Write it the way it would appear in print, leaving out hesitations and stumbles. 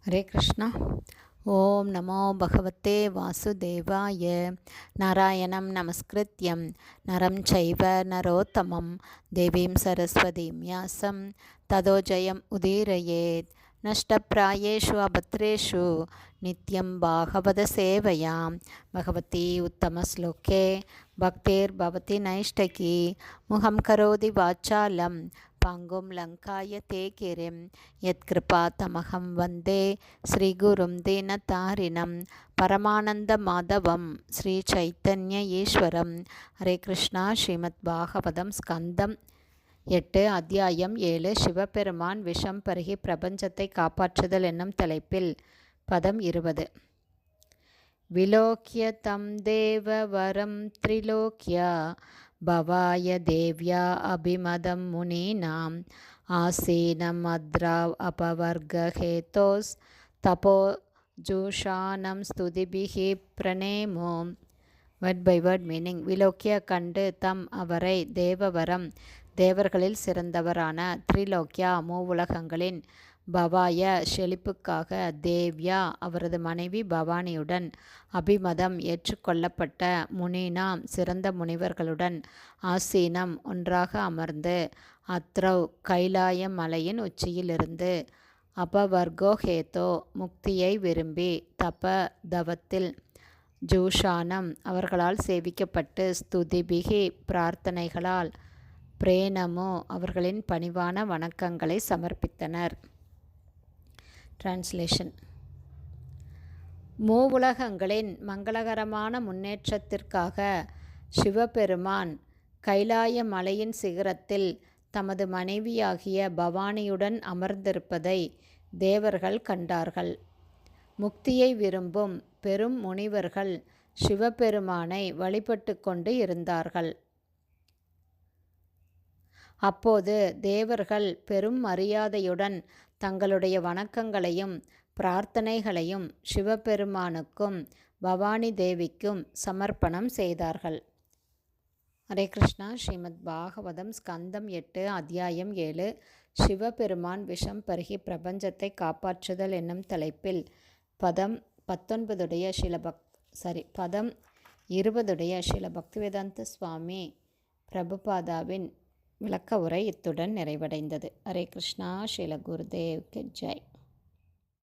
हरे कृष्णा। ओम नमो भगवते वासुदेवाय। नारायणं नमस्कृत्यं नरं चैव नरोत्तमं देवीं सरस्वतीं व्यासं ततो जयम् उदीरयेत्। नष्टप्रायेषु अभद्रेषु नित्यं भागवतसेवयां भगवती उत्तमश्लोके भक्तिर्भवति नैष्ठकी। मुहं करोति वाचालं पाङ्गुं लङ्कायते गिरिं यत्कृपातमहं वन्दे श्रीगुरुं दीनतारिणं परमानन्दमाधवं श्रीचैतन्य ईश्वरं। हरे कृष्णा. ஸ்ரீமத் பாகவதம் ஸ்கந்தம் 8 அத்தியாயம் 7 சிவபெருமான் விஷம் பருகி பிரபஞ்சத்தை காப்பாற்றுதல் என்னும் தலைப்பில் பதம் 20. விலோக்ய தம் தேவ வரம் த்ரிலோக்யா பவாய தேவ்யா அபிமதம் முனீனாம் ஆசீனம் அத்ராவ் அபவர்கஹேதோஸ் தபோ ஜூஷானம் ஸ்துதிபிஹி பிரணேமோ. Word by word meaning. விலோக்கிய கண்டு, தம் அவரை, தேவவரம் தேவர்களில் சிறந்தவரான, த்ரிலோக்யா மூவுலகங்களின், பவாய செழிப்புக்காக, தேவ்யா அவரது மனைவி பவானியுடன், அபிமதம் ஏற்றுக்கொள்ளப்பட்ட, முனினாம் சிறந்த முனிவர்களுடன், ஆசீனம் ஒன்றாக அமர்ந்து, அத்ரவ் கைலாய மலையின் உச்சியிலிருந்து, அபவர்கோஹேதோ முக்தியை விரும்பி, தப தவத்தில், ஜூஷானம் அவர்களால் சேவிக்கப்பட்டு, ஸ்துதிபிகி பிரார்த்தனைகளால், பிரேனமோ அவர்களின் பணிவான வணக்கங்களை சமர்ப்பித்தனர். டிரான்ஸ்லேஷன். மூவுலகங்களின் மங்களகரமான முன்னேற்றத்திற்காக சிவபெருமான் கைலாய மலையின் சிகரத்தில் தமது மனைவியாகிய பவானியுடன் அமர்ந்திருப்பதை தேவர்கள் கண்டார்கள். முக்தியை விரும்பும் பெரும் முனிவர்கள் சிவபெருமானை வழிபட்டு கொண்டு இருந்தார்கள். அப்போது தேவர்கள் பெரும் மரியாதையுடன் தங்களுடைய வணக்கங்களையும் பிரார்த்தனைகளையும் சிவபெருமானுக்கும் பவானி தேவிக்கும் சமர்ப்பணம் செய்தார்கள். ஹரே கிருஷ்ணா. ஸ்ரீமத் பாகவதம் ஸ்கந்தம் 8 அத்தியாயம் 7 சிவபெருமான் விஷம் பருகி பிரபஞ்சத்தை காப்பாற்றுதல் என்னும் தலைப்பில் பதம் 19 பதம் 20 ஸ்ரீல பக்திவேதாந்த சுவாமி பிரபுபாதாவின் விளக்க உரை இத்துடன் நிறைவடைந்தது. ஹரே கிருஷ்ணா. ஸ்ரீல குருதேவ் கி ஜெய்.